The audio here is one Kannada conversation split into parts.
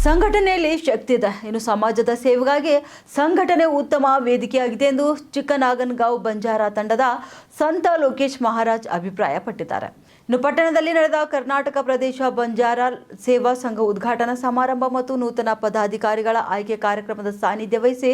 ಸಂಘಟನೆಯಲ್ಲಿ ಶಕ್ತಿ ಇದೆ. ಇನ್ನು ಸಮಾಜದ ಸೇವೆಗಾಗಿ ಸಂಘಟನೆ ಉತ್ತಮ ವೇದಿಕೆಯಾಗಿದೆ ಎಂದು ಚಿಕ್ಕನಾಗನಗಾಂವ್ ಬಂಜಾರ ತಂಡದ ಸಂತ ಲೋಕೇಶ್ ಮಹಾರಾಜ್ ಅಭಿಪ್ರಾಯಪಟ್ಟಿದ್ದಾರೆ. ಇನ್ನು ಪಟ್ಟಣದಲ್ಲಿ ನಡೆದ ಕರ್ನಾಟಕ ಪ್ರದೇಶ ಬಂಜಾರ ಸೇವಾ ಸಂಘ ಉದ್ಘಾಟನಾ ಸಮಾರಂಭ ಮತ್ತು ನೂತನ ಪದಾಧಿಕಾರಿಗಳ ಆಯ್ಕೆ ಕಾರ್ಯಕ್ರಮದ ಸಾನ್ನಿಧ್ಯ ವಹಿಸಿ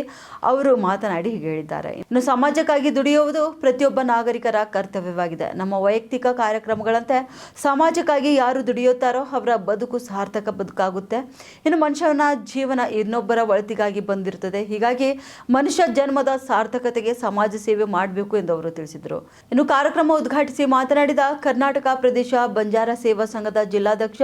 ಅವರು ಮಾತನಾಡಿ ಹೀಗೆ ಹೇಳಿದ್ದಾರೆ. ಇನ್ನು ಸಮಾಜಕ್ಕಾಗಿ ದುಡಿಯುವುದು ಪ್ರತಿಯೊಬ್ಬ ನಾಗರಿಕರ ಕರ್ತವ್ಯವಾಗಿದೆ. ನಮ್ಮ ವೈಯಕ್ತಿಕ ಕಾರ್ಯಕ್ರಮಗಳಂತೆ ಸಮಾಜಕ್ಕಾಗಿ ಯಾರು ದುಡಿಯುತ್ತಾರೋ ಅವರ ಬದುಕು ಸಾರ್ಥಕ ಬದುಕಾಗುತ್ತೆ. ಇನ್ನು ಮನುಷ್ಯನ ಜೀವನ ಇನ್ನೊಬ್ಬರ ಒಳಿತಿಗಾಗಿ ಬಂದಿರುತ್ತದೆ. ಹೀಗಾಗಿ ಮನುಷ್ಯ ಜನ್ಮದ ಸಾರ್ಥಕತೆಗೆ ಸಮಾಜ ಸೇವೆ ಮಾಡಬೇಕು ಎಂದು ಅವರು ತಿಳಿಸಿದರು. ಇನ್ನು ಕಾರ್ಯಕ್ರಮ ಉದ್ಘಾಟಿಸಿ ಮಾತನಾಡಿದ ಕರ್ನಾಟಕ ಪ್ರದೇಶ ಬಂಜಾರ ಸೇವಾ ಸಂಘದ ಜಿಲ್ಲಾಧ್ಯಕ್ಷ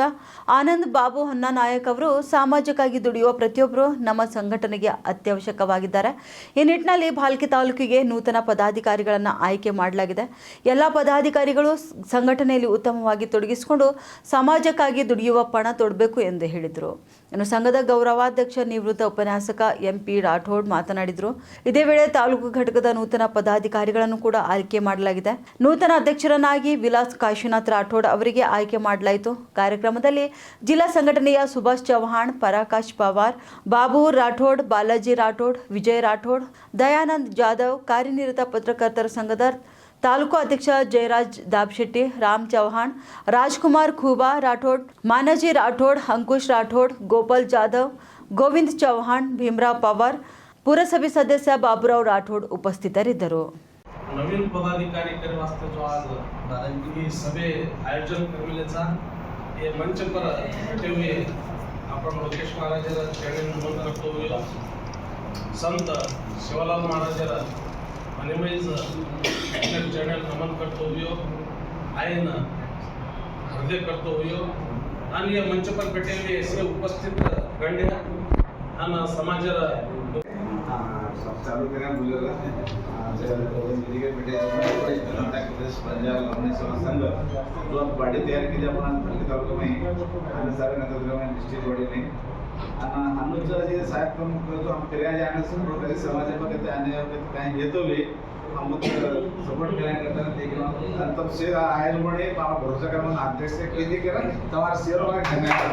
ಆನಂದ್ ಬಾಬು ಹನ್ನನಾಯಕ್ ಅವರು, ಸಮಾಜಕ್ಕಾಗಿ ದುಡಿಯುವ ಪ್ರತಿಯೊಬ್ಬರು ನಮ್ಮ ಸಂಘಟನೆಗೆ ಅತ್ಯವಶ್ಯಕವಾಗಿದ್ದಾರೆ. ಈ ನಿಟ್ಟಿನಲ್ಲಿ ಭಾಲ್ಕಿ ತಾಲೂಕಿಗೆ ನೂತನ ಪದಾಧಿಕಾರಿಗಳನ್ನು ಆಯ್ಕೆ ಮಾಡಲಾಗಿದೆ. ಎಲ್ಲ ಪದಾಧಿಕಾರಿಗಳು ಸಂಘಟನೆಯಲ್ಲಿ ಉತ್ತಮವಾಗಿ ತೊಡಗಿಸಿಕೊಂಡು ಸಮಾಜಕ್ಕಾಗಿ ದುಡಿಯುವ ಪಣ ತೊಡಬೇಕು ಎಂದು ಹೇಳಿದರು. ಇನ್ನು ಸಂಘದ ಗೌರವಾಧ್ಯಕ್ಷ ನಿವೃತ್ತ ಉಪನ್ಯಾಸಕ ಎಂಪಿ ರಾಠೋಡ್ ಮಾತನಾಡಿದರು. ಇದೇ ವೇಳೆ ತಾಲೂಕು ಘಟಕದ ನೂತನ ಪದಾಧಿಕಾರಿಗಳನ್ನು ಕೂಡ ಆಯ್ಕೆ ಮಾಡಲಾಗಿದೆ. ನೂತನ ಅಧ್ಯಕ್ಷರನ್ನಾಗಿ ವಿಲಾಸ್ ಕಾಶಿನಾಥ್ ರಾಠೋಡ್ ಅವರಿಗೆ ಆಯ್ಕೆ ಮಾಡಲಾಯಿತು. ಕಾರ್ಯಕ್ರಮದಲ್ಲಿ ಜಿಲ್ಲಾ ಸಂಘಟನೆಯ ಸುಭಾಷ್ ಚೌಹಾಣ್, ಪರಾಕಾಶ್ ಪವಾರ್, ಬಾಬು ರಾಠೋಡ್, ಬಾಲಾಜಿ ರಾಠೋಡ್, ವಿಜಯ್ ರಾಠೋಡ್, ದಯಾನಂದ್ ಜಾಧವ್, ಕಾರ್ಯನಿರತ ಪತ್ರಕರ್ತರ ಸಂಘದ ತಾಲೂಕು ಅಧ್ಯಕ್ಷ ಜಯರಾಜ್ ದಾಬಶೆಟ್ಟಿ, ರಾಮ್ ಚೌಹಾಣ್, ರಾಜ್ಕುಮಾರ್ ಖೂಬಾ ರಾಠೋಡ್, ಮಾನಜಿ ರಾಠೋಡ್, ಅಂಕುಶ್ ರಾಠೋಡ್, ಗೋಪಾಲ್ ಜಾಧವ್, ಗೋವಿಂದ್ ಚೌಹಾಣ್, भीमराव पवार, पुरसभा सदस्य बाबूराव राठोड उपस्थितरिद्ದರು. नवीन पदाधिकारी करे वास्ते जो आज ही सभे आयोजन करविलेचा हे मंच पर बैठे हुए आपण लोकेश महाराजरा चरण नमन करतो हुयो, संत शिवलाल महाराजरा अनिमेज चरण नमन करतो हुयो, आयन हृदय करतो हुयो आणि या मंच पर बैठे हुए ऐसे उपस्थित गण्य आणि समाजरा चालू करना बोलेगा कर्नाटक प्रदेश पंजाब गवर्नमेंट सेवा संघ जो आप बॉडी तैयार की आपण भाल्की तालुका में आणि सारे नेतृत्व में डिस्ट्रिक्ट बॉडी में हम जो जे साहेब प्रमुख जो हम करिया जाने से प्रोग्रेस समाज में कहते आने कहीं ये तो भी हम सपोर्ट करने करता है लेकिन तब से आयल बने पापा भरोसा करना अध्यक्ष से कह दे करा तुम्हारा शेयर होगा धन्यवाद.